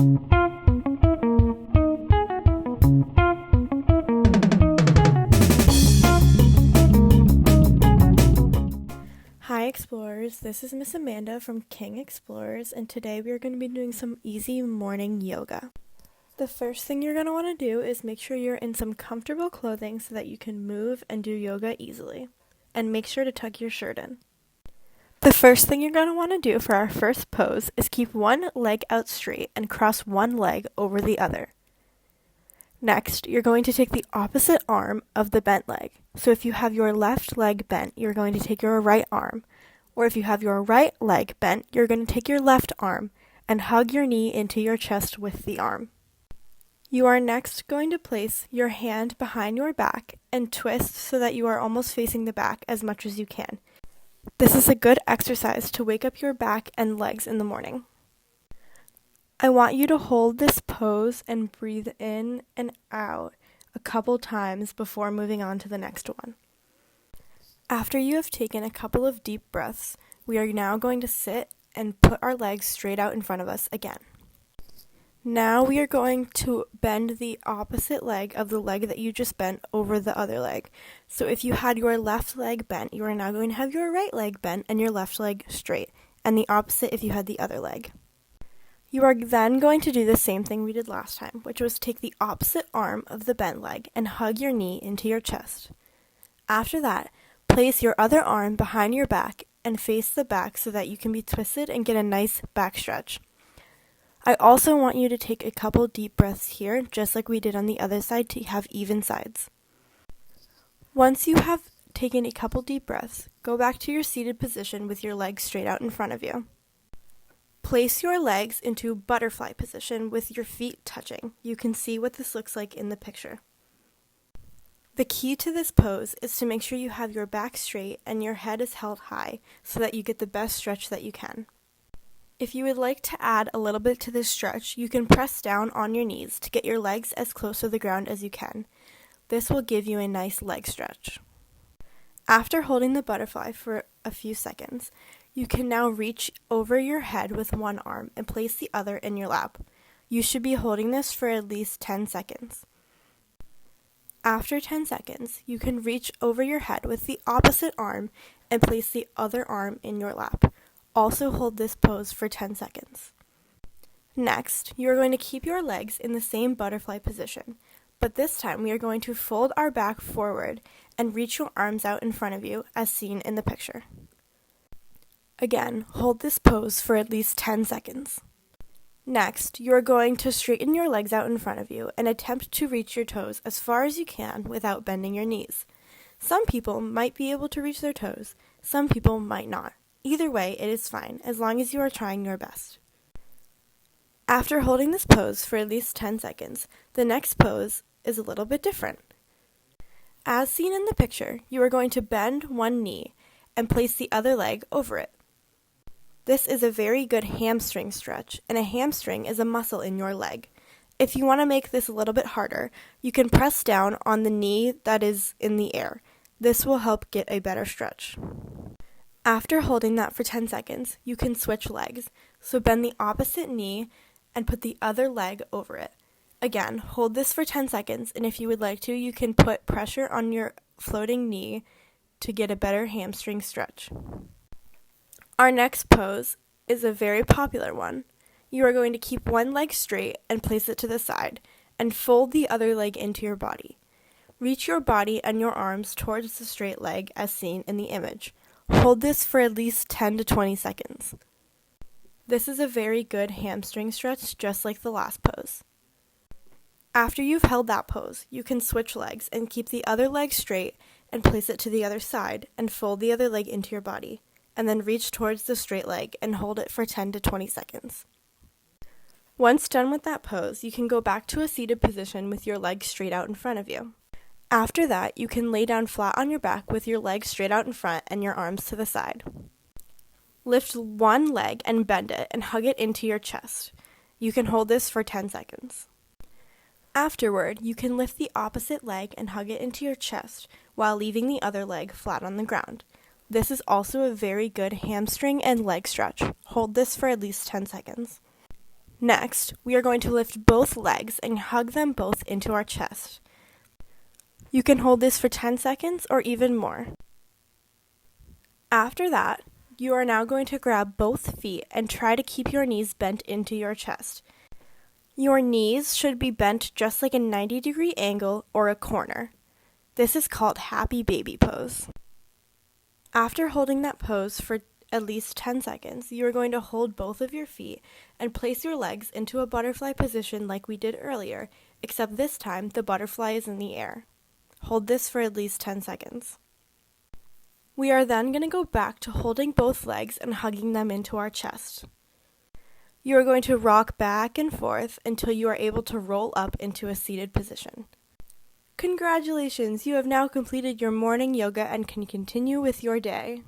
Hi Explorers, this is Miss Amanda from King Explorers, and today we are going to be doing some easy morning yoga. The first thing you're going to want to do is make sure you're in some comfortable clothing so that you can move and do yoga easily. And make sure to tuck your shirt in. The first thing you're going to want to do for our first pose is keep one leg out straight and cross one leg over the other. Next, you're going to take the opposite arm of the bent leg. So if you have your left leg bent, you're going to take your right arm. Or if you have your right leg bent, you're going to take your left arm and hug your knee into your chest with the arm. You are next going to place your hand behind your back and twist so that you are almost facing the back as much as you can. This is a good exercise to wake up your back and legs in the morning. I want you to hold this pose and breathe in and out a couple times before moving on to the next one. After you have taken a couple of deep breaths, we are now going to sit and put our legs straight out in front of us again. Now we are going to bend the opposite leg of the leg that you just bent over the other leg. So if you had your left leg bent, you are now going to have your right leg bent and your left leg straight, and the opposite if you had the other leg. You are then going to do the same thing we did last time, which was take the opposite arm of the bent leg and hug your knee into your chest. After that, place your other arm behind your back and face the back so that you can be twisted and get a nice back stretch. I also want you to take a couple deep breaths here, just like we did on the other side, to have even sides. Once you have taken a couple deep breaths, go back to your seated position with your legs straight out in front of you. Place your legs into butterfly position with your feet touching. You can see what this looks like in the picture. The key to this pose is to make sure you have your back straight and your head is held high so that you get the best stretch that you can. If you would like to add a little bit to this stretch, you can press down on your knees to get your legs as close to the ground as you can. This will give you a nice leg stretch. After holding the butterfly for a few seconds, you can now reach over your head with one arm and place the other in your lap. You should be holding this for at least 10 seconds. After 10 seconds, you can reach over your head with the opposite arm and place the other arm in your lap. Also hold this pose for 10 seconds. Next, you are going to keep your legs in the same butterfly position, but this time we are going to fold our back forward and reach your arms out in front of you as seen in the picture. Again, hold this pose for at least 10 seconds. Next, you are going to straighten your legs out in front of you and attempt to reach your toes as far as you can without bending your knees. Some people might be able to reach their toes, some people might not. Either way, it is fine, as long as you are trying your best. After holding this pose for at least 10 seconds, the next pose is a little bit different. As seen in the picture, you are going to bend one knee and place the other leg over it. This is a very good hamstring stretch, and a hamstring is a muscle in your leg. If you want to make this a little bit harder, you can press down on the knee that is in the air. This will help get a better stretch. After holding that for 10 seconds, you can switch legs. So bend the opposite knee and put the other leg over it. Again, hold this for 10 seconds, and if you would like to, you can put pressure on your floating knee to get a better hamstring stretch. Our next pose is a very popular one. You are going to keep one leg straight and place it to the side, and fold the other leg into your body. Reach your body and your arms towards the straight leg as seen in the image. Hold this for at least 10 to 20 seconds. This is a very good hamstring stretch, just like the last pose. After you've held that pose, you can switch legs and keep the other leg straight and place it to the other side and fold the other leg into your body, and then reach towards the straight leg and hold it for 10 to 20 seconds. Once done with that pose, you can go back to a seated position with your legs straight out in front of you. After that, you can lay down flat on your back with your legs straight out in front and your arms to the side. Lift one leg and bend it and hug it into your chest. You can hold this for 10 seconds. Afterward, you can lift the opposite leg and hug it into your chest while leaving the other leg flat on the ground. This is also a very good hamstring and leg stretch. Hold this for at least 10 seconds. Next, we are going to lift both legs and hug them both into our chest. You can hold this for 10 seconds or even more. After that, you are now going to grab both feet and try to keep your knees bent into your chest. Your knees should be bent just like a 90-degree angle or a corner. This is called happy baby pose. After holding that pose for at least 10 seconds, you are going to hold both of your feet and place your legs into a butterfly position like we did earlier, except this time the butterfly is in the air. Hold this for at least 10 seconds. We are then going to go back to holding both legs and hugging them into our chest. You are going to rock back and forth until you are able to roll up into a seated position. Congratulations! You have now completed your morning yoga and can continue with your day.